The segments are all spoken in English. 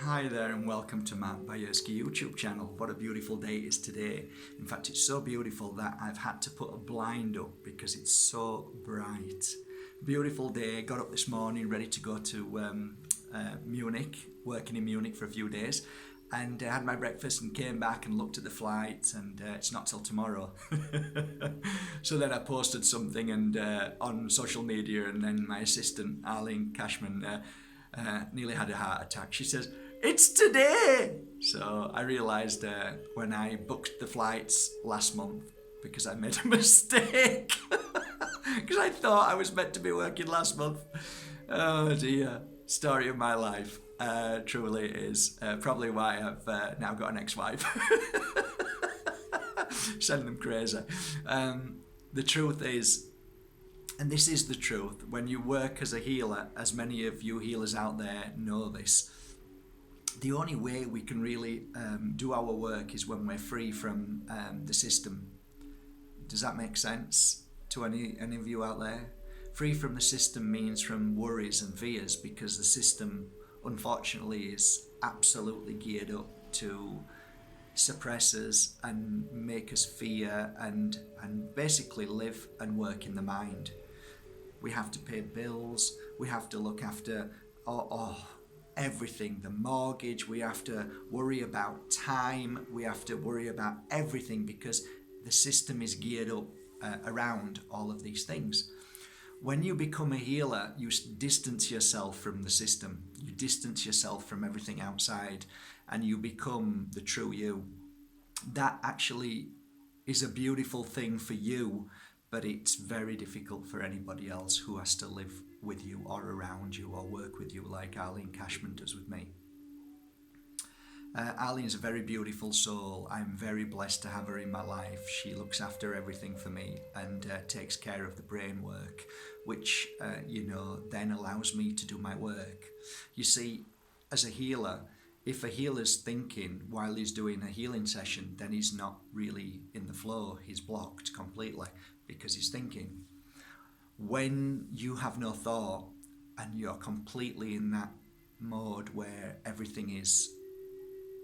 Hi there and welcome to Matt Bayerski YouTube channel. What a beautiful day it is today. In fact, it's so beautiful that I've had to put a blind up because it's so bright. Beautiful day, got up this morning ready to go to Munich, working in Munich for a few days, and had my breakfast and came back and looked at the flight, and it's not till tomorrow. So then I posted something and on social media, and then my assistant Arlene Cashman nearly had a heart attack. She says, "It's today!" So I realised when I booked the flights last month, because I made a mistake, because I thought I was meant to be working last month. Oh dear, story of my life. Truly it is. Probably why I've now got an ex-wife. Send them crazy. The truth is, and this is the truth, when you work as a healer, as many of you healers out there know this, the only way we can really do our work is when we're free from the system. Does that make sense to any of you out there? Free from the system means from worries and fears, because the system, unfortunately, is absolutely geared up to suppress us and make us fear and basically live and work in the mind. We have to pay bills, we have to look after everything, the mortgage, we have to worry about time, we have to worry about everything, because the system is geared up around all of these things. When you become a healer, you distance yourself from the system, you distance yourself from everything outside, and you become the true you. That actually is a beautiful thing for you, but it's very difficult for anybody else who has to live with you or around you or work with you like Arlene Cashman does with me. Arlene's a very beautiful soul. I'm very blessed to have her in my life. She looks after everything for me and takes care of the brain work, which, then allows me to do my work. You see, as a healer, if a healer's thinking while he's doing a healing session, then he's not really in the flow. He's blocked completely because he's thinking. When you have no thought and you're completely in that mode where everything is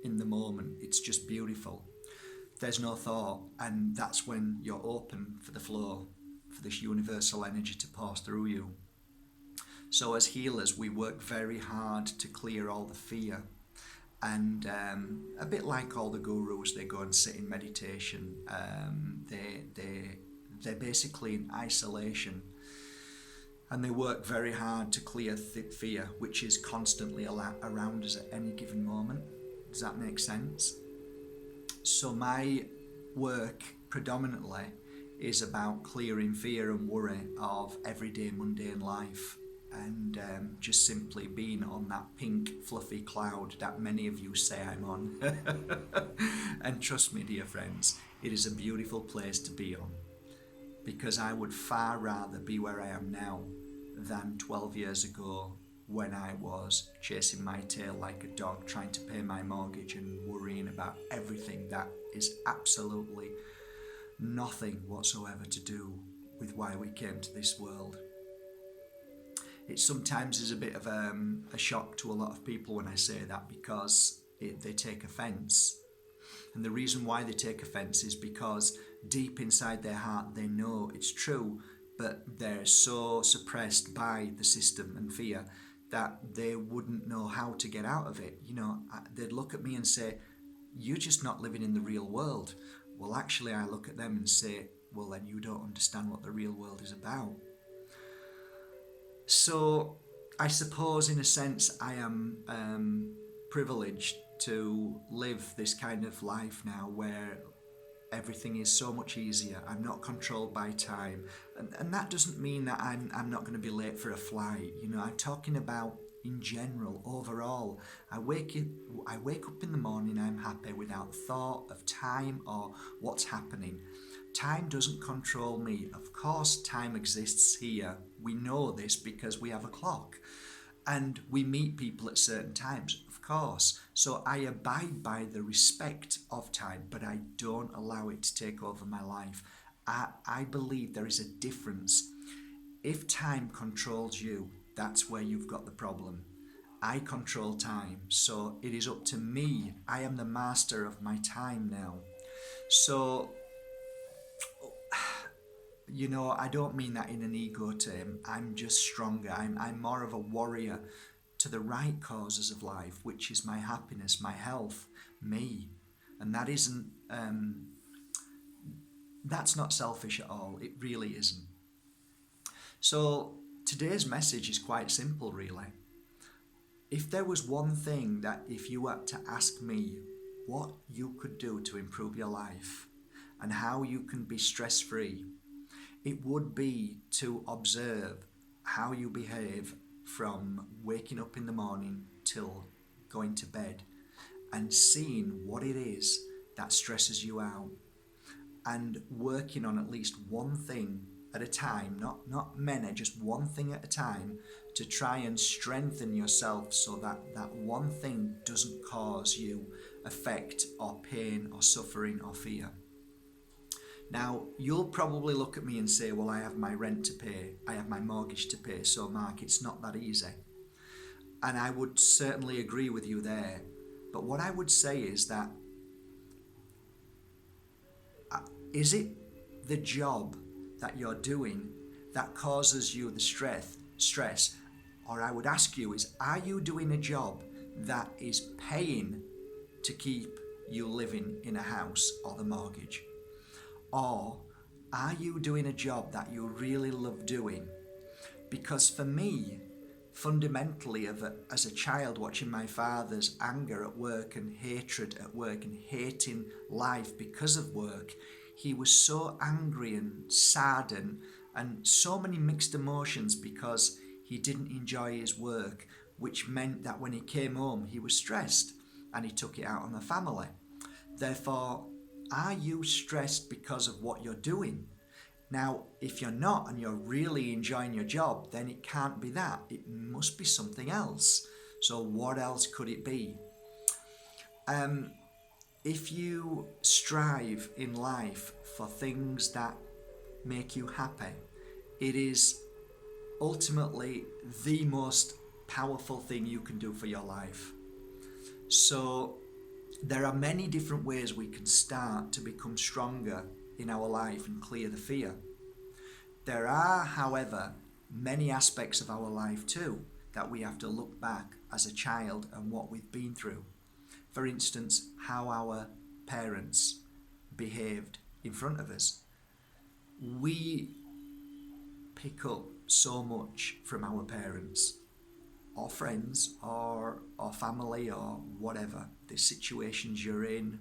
in the moment, it's just beautiful. There's no thought, and that's when you're open for the flow, for this universal energy to pass through you. So as healers, we work very hard to clear all the fear. And a bit like all the gurus, they go and sit in meditation. They're basically in isolation, and they work very hard to clear fear, which is constantly around us at any given moment. Does that make sense? So my work predominantly is about clearing fear and worry of everyday mundane life, and just simply being on that pink fluffy cloud that many of you say I'm on. And trust me, dear friends, it is a beautiful place to be on, because I would far rather be where I am now than 12 years ago, when I was chasing my tail like a dog, trying to pay my mortgage and worrying about everything that is absolutely nothing whatsoever to do with why we came to this world. It sometimes is a bit of a shock to a lot of people when I say that, because they take offence. And the reason why they take offence is because deep inside their heart they know it's true, but they're so suppressed by the system and fear that they wouldn't know how to get out of it. They'd look at me and say, "You're just not living in the real world." Well, actually, I look at them and say, "Well, then you don't understand what the real world is about." So I suppose in a sense I am privileged to live this kind of life now, where everything is so much easier. I'm not controlled by time, and that doesn't mean that I'm not going to be late for a flight. I'm talking about in general, overall. I wake up in the morning, I'm happy without thought of time or what's happening. Time doesn't control me. Of course, time exists here. We know this because we have a clock, and we meet people at certain times, of course. So I abide by the respect of time, but I don't allow it to take over my life. I believe there is a difference. If time controls you, that's where you've got the problem. I control time, so it is up to me. I am the master of my time now. So, I don't mean that in an ego term. I'm just stronger. I'm more of a warrior to the right causes of life, which is my happiness, my health, me. And that's not selfish at all. It really isn't. So today's message is quite simple, really. If there was one thing that if you had to ask me what you could do to improve your life and how you can be stress free, it would be to observe how you behave from waking up in the morning till going to bed and seeing what it is that stresses you out and working on at least one thing at a time, not many, just one thing at a time, to try and strengthen yourself so that that one thing doesn't cause you effect or pain or suffering or fear. Now, you'll probably look at me and say, well, I have my rent to pay, I have my mortgage to pay, so Mark, it's not that easy. And I would certainly agree with you there. But what I would say is that, is it the job that you're doing that causes you the stress? Or I would ask you is, are you doing a job that is paying to keep you living in a house or the mortgage? Or are you doing a job that you really love doing? Because for me, fundamentally, as a child watching my father's anger at work and hatred at work and hating life because of work, he was so angry and sad and so many mixed emotions because he didn't enjoy his work, which meant that when he came home, he was stressed and he took it out on the family. Therefore, are you stressed because of what you're doing? Now, if you're not and you're really enjoying your job, then it can't be that. It must be something else. So what else could it be? If you strive in life for things that make you happy, it is ultimately the most powerful thing you can do for your life. So there are many different ways we can start to become stronger in our life and clear the fear. There are, however, many aspects of our life too that we have to look back as a child and what we've been through. For instance, how our parents behaved in front of us. We pick up so much from our parents or friends or family or whatever, the situations you're in,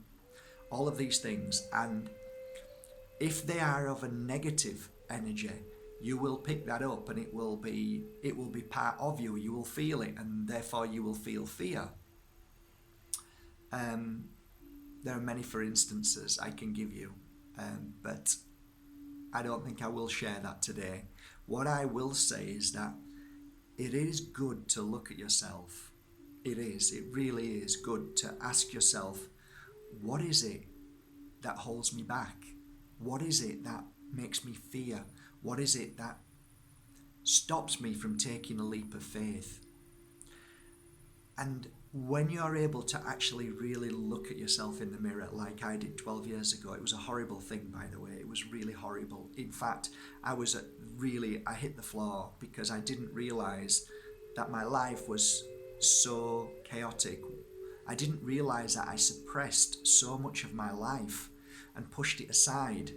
all of these things. And if they are of a negative energy, you will pick that up and it will be part of you. You will feel it and therefore you will feel fear. There are many for instances I can give you, but I don't think I will share that today. What I will say is that it is good to look at yourself. It really is good to ask yourself, what is it that holds me back? What is it that makes me fear? What is it that stops me from taking a leap of faith? And when you're able to actually really look at yourself in the mirror like I did 12 years ago, it was a horrible thing, by the way. It was really horrible. In fact, I hit the floor because I didn't realize that my life was so chaotic. I didn't realize that I suppressed so much of my life and pushed it aside.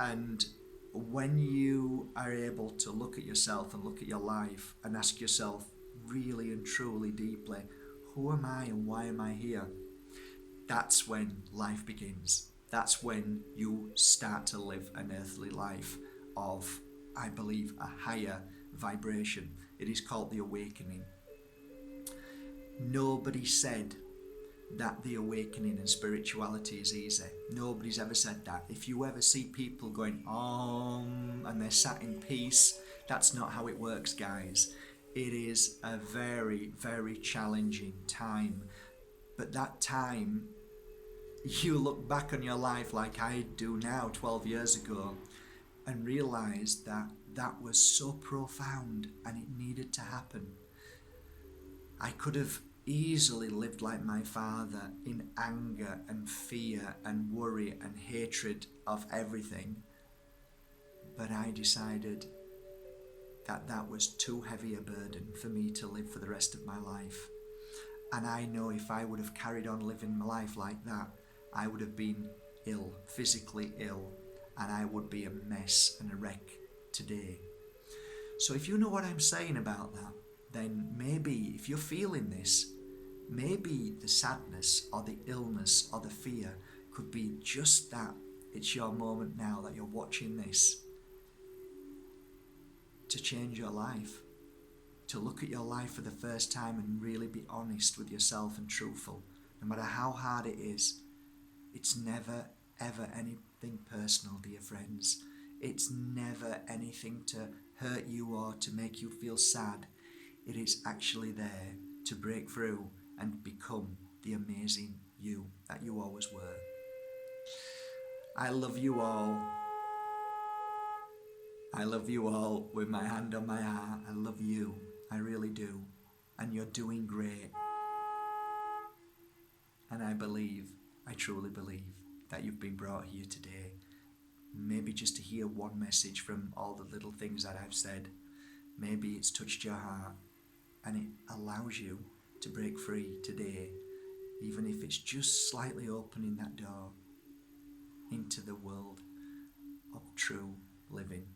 And when you are able to look at yourself and look at your life and ask yourself really and truly deeply, who am I and why am I here? That's when life begins. That's when you start to live an earthly life of, I believe, a higher vibration. It is called the awakening. Nobody said that the awakening in spirituality is easy. Nobody's ever said that. If you ever see people going and they're sat in peace, that's not how it works, guys. It is a very, very challenging time. But that time, you look back on your life like I do now 12 years ago and realize that that was so profound and it needed to happen. I could have easily lived like my father in anger and fear and worry and hatred of everything, but I decided that that was too heavy a burden for me to live for the rest of my life. And I know if I would have carried on living my life like that, I would have been ill, physically ill, and I would be a mess and a wreck today. So if you know what I'm saying about that, then maybe if you're feeling this, maybe the sadness or the illness or the fear could be just that. It's your moment now that you're watching this to change your life, to look at your life for the first time and really be honest with yourself and truthful. No matter how hard it is, it's never ever anything personal, dear friends. It's never anything to hurt you or to make you feel sad. It is actually there to break through and become the amazing you that you always were. I love you all. I love you all with my hand on my heart. I love you. I really do. And you're doing great. And I truly believe, that you've been brought here today. Maybe just to hear one message from all the little things that I've said. Maybe it's touched your heart and it allows you to break free today, even if it's just slightly opening that door into the world of true living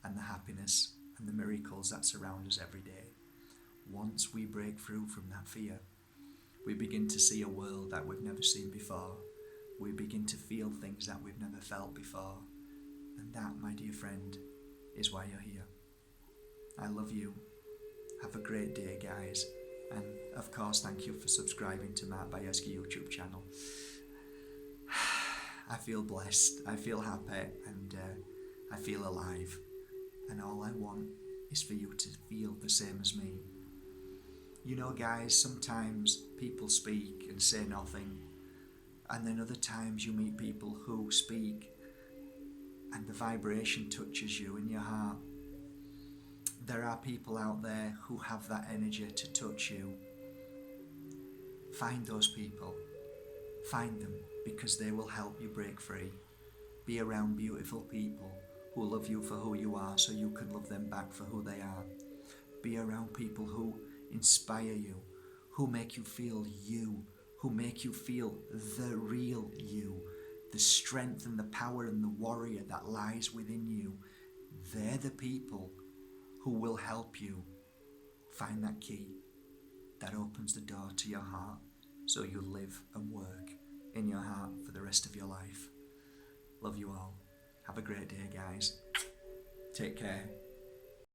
and the happiness and the miracles that surround us every day. Once we break through from that fear, we begin to see a world that we've never seen before. We begin to feel things that we've never felt before. And that, my dear friend, is why you're here. I love you. Have a great day, guys. And of course, thank you for subscribing to Matt Bayersky YouTube channel. I feel blessed, I feel happy, and I feel alive. And all I want is for you to feel the same as me. You know, guys, sometimes people speak and say nothing, and then other times you meet people who speak and the vibration touches you in your heart. There are people out there who have that energy to touch you. Find those people. Find them, because they will help you break free. Be around beautiful people who love you for who you are so you can love them back for who they are. Be around people who inspire you, who make you feel you, who make you feel the real you, the strength and the power and the warrior that lies within you. They're the people who will help you find that key that opens the door to your heart so you live and work in your heart for the rest of your life. Love you all. Have a great day, guys. Take care.